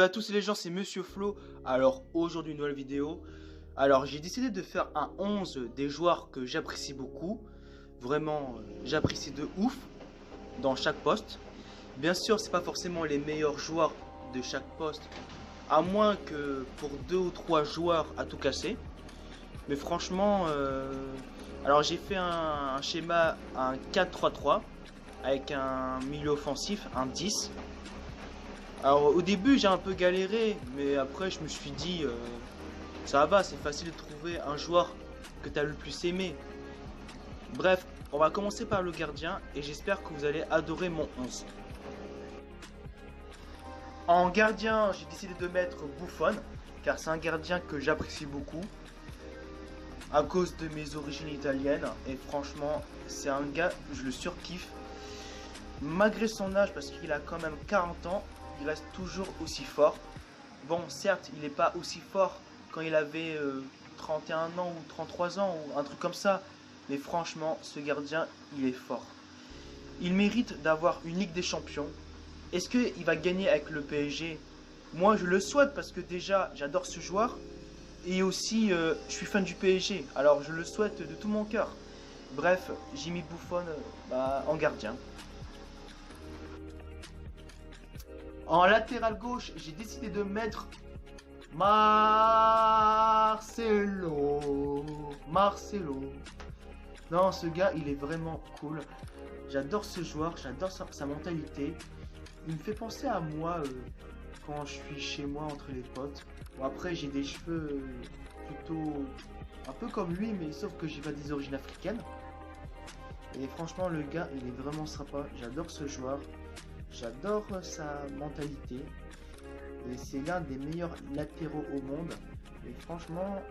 à tous les gens, c'est Monsieur Flo. Alors aujourd'hui une nouvelle vidéo. Alors j'ai décidé de faire un 11 des joueurs que j'apprécie beaucoup. Vraiment j'apprécie de ouf dans chaque poste. Bien sûr c'est pas forcément les meilleurs joueurs de chaque poste, à moins que pour 2 ou 3 joueurs à tout casser. Mais franchement alors j'ai fait un schéma, un 4-3-3 avec un milieu offensif, un 10. Alors au début j'ai un peu galéré, mais après je me suis dit ça va, c'est facile de trouver un joueur que tu as le plus aimé. Bref, on va commencer par le gardien et j'espère que vous allez adorer mon 11. En gardien, j'ai décidé de mettre Buffon, car c'est un gardien que j'apprécie beaucoup à cause de mes origines italiennes, et franchement c'est un gars, je le surkiffe. Malgré son âge, parce qu'il a quand même 40 ans, il reste toujours aussi fort. Bon, certes, il n'est pas aussi fort quand il avait 31 ans ou 33 ans ou un truc comme ça. Mais franchement, ce gardien, il est fort. Il mérite d'avoir une Ligue des Champions. Est-ce qu'il va gagner avec le PSG? Moi, je le souhaite parce que déjà, j'adore ce joueur. Et aussi, je suis fan du PSG. Alors, je le souhaite de tout mon cœur. Bref, j'ai mis Buffon en gardien. En latéral gauche, j'ai décidé de mettre Marcelo. Non, ce gars, il est vraiment cool. J'adore ce joueur, j'adore sa mentalité. Il me fait penser à moi quand je suis chez moi entre les potes. Bon, après, j'ai des cheveux plutôt un peu comme lui, mais sauf que j'ai pas des origines africaines. Et franchement, le gars, il est vraiment sympa. J'adore ce joueur. J'adore sa mentalité. Et c'est l'un des meilleurs latéraux au monde. Et franchement,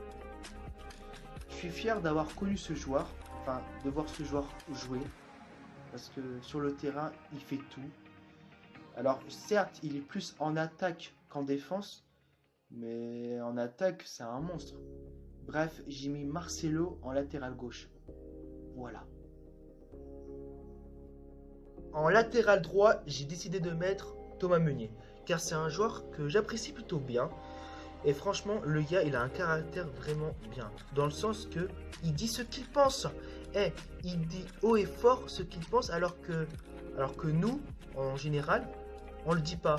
je suis fier d'avoir connu ce joueur. Enfin, de voir ce joueur jouer. Parce que sur le terrain, il fait tout. Alors, certes, il est plus en attaque qu'en défense. Mais en attaque, c'est un monstre. Bref, j'ai mis Marcelo en latéral gauche. Voilà. En latéral droit, j'ai décidé de mettre Thomas Meunier, car c'est un joueur que j'apprécie plutôt bien. Et franchement, le gars, il a un caractère vraiment bien, dans le sens que il dit ce qu'il pense. Il dit haut et fort ce qu'il pense, alors que nous, en général, on le dit pas.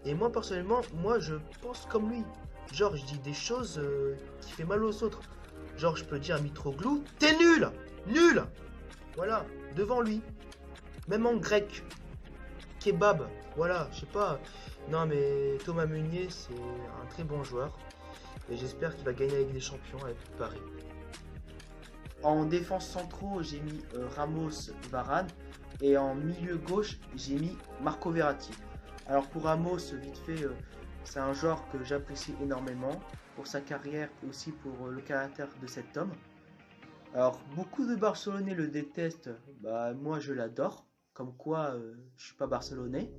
Et moi, personnellement, je pense comme lui. Genre, je dis des choses qui fait mal aux autres. Genre, je peux dire à Mitroglou, t'es nul, nul. Voilà, devant lui. Même en grec, kebab, voilà, je sais pas. Non mais Thomas Meunier, c'est un très bon joueur. Et j'espère qu'il va gagner avec les champions avec Paris. En défense centraux, j'ai mis Ramos, Varane. Et en milieu gauche, j'ai mis Marco Verratti. Alors pour Ramos, vite fait, c'est un joueur que j'apprécie énormément. Pour sa carrière et aussi pour le caractère de cet homme. Alors beaucoup de Barcelonais le détestent, moi je l'adore. Comme quoi, je suis pas barcelonais.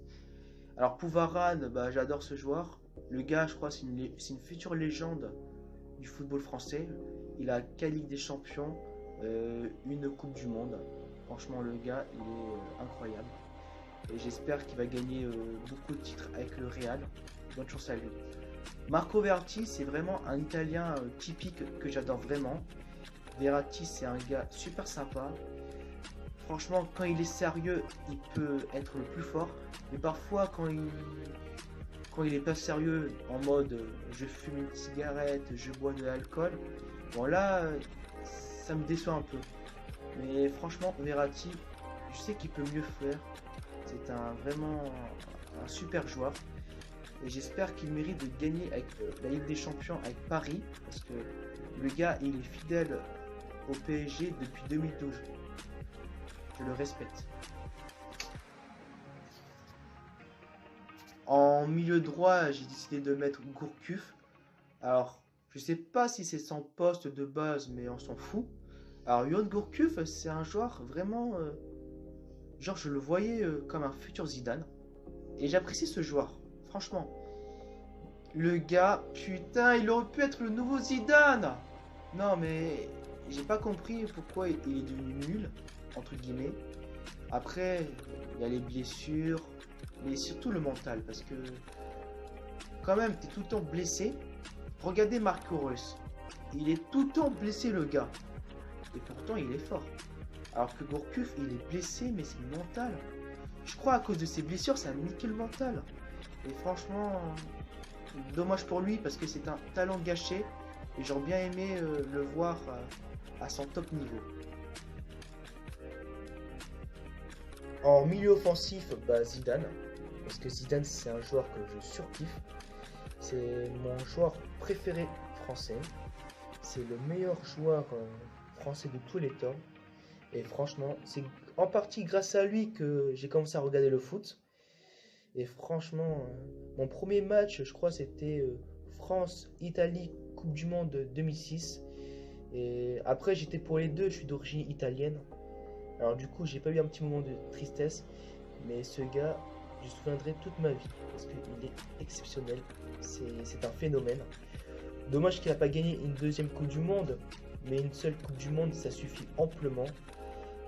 Alors pour Varane, j'adore ce joueur. Le gars, je crois, c'est une future légende du football français. Il a 4 Ligues des Champions, une Coupe du Monde. Franchement, le gars, il est incroyable. Et j'espère qu'il va gagner beaucoup de titres avec le Real. Bonne chance à lui. Marco Verratti, c'est vraiment un Italien typique que j'adore vraiment. Verratti, c'est un gars super sympa. Franchement, quand il est sérieux, il peut être le plus fort. Mais parfois, quand il est pas sérieux, en mode je fume une cigarette, je bois de l'alcool, bon là, ça me déçoit un peu. Mais franchement, Verratti, je sais qu'il peut mieux faire. C'est vraiment un super joueur. Et j'espère qu'il mérite de gagner avec la Ligue des Champions avec Paris. Parce que le gars, il est fidèle au PSG depuis 2012. Je le respecte. En milieu droit, j'ai décidé de mettre Gourcuff. Alors, je sais pas si c'est son poste de base, mais on s'en fout. Alors, Yoann Gourcuff, c'est un joueur vraiment... genre, je le voyais comme un futur Zidane. Et j'apprécie ce joueur, franchement. Le gars, putain, il aurait pu être le nouveau Zidane. Non, mais j'ai pas compris pourquoi il est devenu nul, entre guillemets. Après, il y a les blessures, mais surtout le mental, parce que quand même est tout le temps blessé. Regardez Marco Reus. Il est tout le temps blessé, le gars. Et pourtant, il est fort. Alors que Gourcuff, il est blessé, mais c'est mental. Je crois à cause de ses blessures, ça a niqué le mental. Et franchement, dommage pour lui parce que c'est un talent gâché. Et j'aurais bien aimé le voir à son top niveau. En milieu offensif, bah Zidane. Parce que Zidane, c'est un joueur que je surkiffe. C'est mon joueur préféré français. C'est le meilleur joueur français de tous les temps. Et franchement, c'est en partie grâce à lui que j'ai commencé à regarder le foot. Et franchement, mon premier match, je crois, c'était France-Italie, Coupe du Monde 2006. Et après, j'étais pour les deux, je suis d'origine italienne. Alors du coup, j'ai pas eu un petit moment de tristesse. Mais ce gars, je me souviendrai toute ma vie. Parce qu'il est exceptionnel. C'est un phénomène. Dommage qu'il n'a pas gagné une deuxième Coupe du Monde. Mais une seule Coupe du Monde, ça suffit amplement.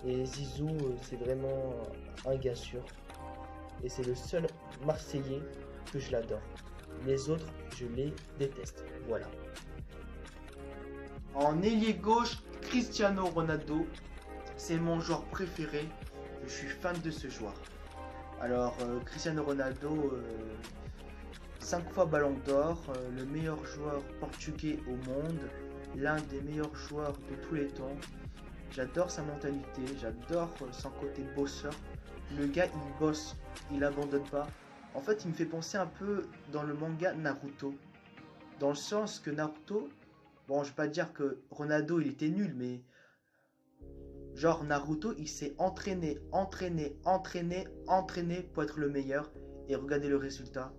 Et Zizou, c'est vraiment un gars sûr. Et c'est le seul Marseillais que je l'adore. Les autres, je les déteste. Voilà. En ailier gauche, Cristiano Ronaldo. C'est mon joueur préféré. Je suis fan de ce joueur. Alors, Cristiano Ronaldo, 5 fois Ballon d'Or, le meilleur joueur portugais au monde, l'un des meilleurs joueurs de tous les temps. J'adore sa mentalité, j'adore son côté bosseur. Le gars, il bosse, il abandonne pas. En fait, il me fait penser un peu dans le manga Naruto. Dans le sens que Naruto, bon, je vais pas dire que Ronaldo, il était nul, mais genre Naruto, il s'est entraîné pour être le meilleur. Et regardez le résultat.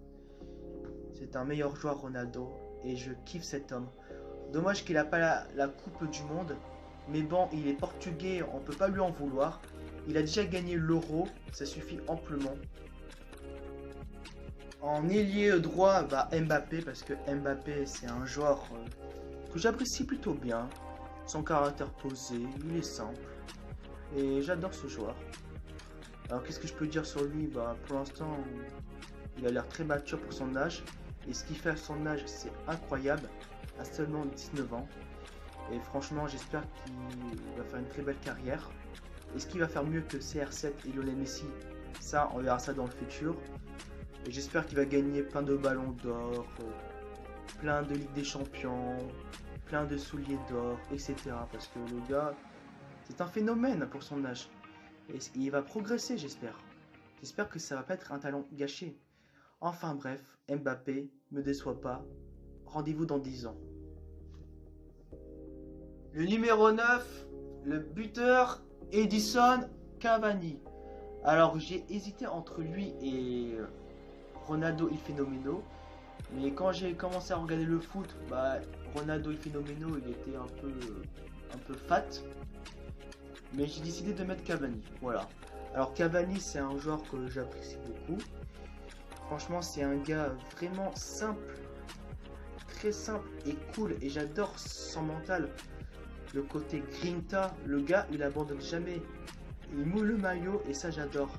C'est un meilleur joueur, Ronaldo, et je kiffe cet homme. Dommage qu'il n'a pas la Coupe du Monde. Mais bon, il est portugais, on peut pas lui en vouloir. Il a déjà gagné l'Euro, ça suffit amplement. En ailier droit, bah Mbappé, parce que Mbappé, c'est un joueur que j'apprécie plutôt bien. Son caractère posé, il est simple. Et j'adore ce joueur. Alors qu'est-ce que je peux dire sur lui? Bah pour l'instant, il a l'air très mature pour son âge. Et ce qu'il fait à son âge, c'est incroyable. À seulement 19 ans. Et franchement, j'espère qu'il va faire une très belle carrière. Est-ce qu'il va faire mieux que CR7 et Lionel Messi? Ça, on verra ça dans le futur. Et j'espère qu'il va gagner plein de ballons d'or, plein de Ligue des Champions, plein de souliers d'or, etc. Parce que le gars, c'est un phénomène pour son âge. Et il va progresser, j'espère. J'espère que ça va pas être un talent gâché. Enfin bref, Mbappé, me déçoit pas. Rendez-vous dans 10 ans. Le numéro 9, le buteur Edison Cavani. Alors j'ai hésité entre lui et Ronaldo il Fenomeno. Mais quand j'ai commencé à regarder le foot, bah Ronaldo il Fenomeno il était un peu fat. Mais j'ai décidé de mettre Cavani. Voilà. Alors Cavani c'est un joueur que j'apprécie beaucoup. Franchement c'est un gars vraiment simple. Très simple et cool. Et j'adore son mental. Le côté grinta, le gars il abandonne jamais, il moule le maillot et ça j'adore.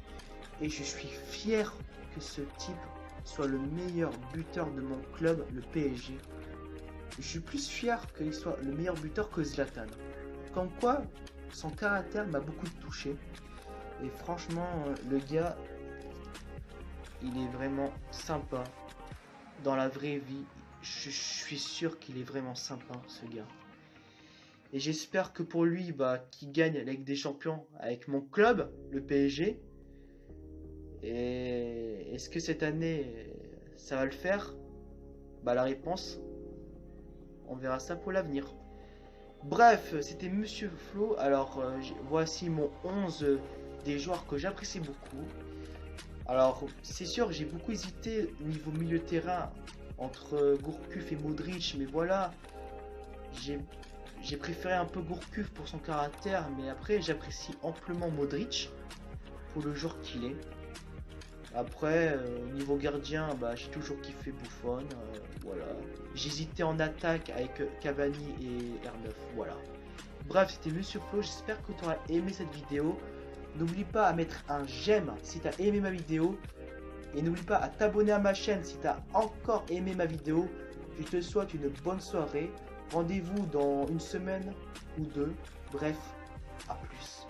Et je suis fier que ce type soit le meilleur buteur de mon club, le PSG. Je suis plus fier qu'il soit le meilleur buteur que Zlatan. Comme quoi, son caractère m'a beaucoup touché. Et franchement, le gars, il est vraiment sympa. Dans la vraie vie, je suis sûr qu'il est vraiment sympa ce gars. Et j'espère que pour lui, bah, qu'il gagne la Ligue des Champions avec mon club, le PSG. Et est-ce que cette année, ça va le faire? Bah la réponse, on verra ça pour l'avenir. Bref, c'était Monsieur Flo. Alors, voici mon 11 des joueurs que j'apprécie beaucoup. Alors, c'est sûr, j'ai beaucoup hésité au niveau milieu de terrain entre Gourcuff et Modric. Mais voilà, j'ai préféré un peu Gourcuff pour son caractère, mais après j'apprécie amplement Modric pour le joueur qu'il est. Après, niveau gardien, bah, j'ai toujours kiffé Buffon, voilà. J'hésitais en attaque avec Cavani et R9, voilà. Bref, c'était Monsieur Flo, j'espère que tu auras aimé cette vidéo. N'oublie pas à mettre un j'aime si tu as aimé ma vidéo. Et n'oublie pas à t'abonner à ma chaîne si tu as encore aimé ma vidéo. Je te souhaite une bonne soirée. Rendez-vous dans une semaine ou deux. Bref, à plus.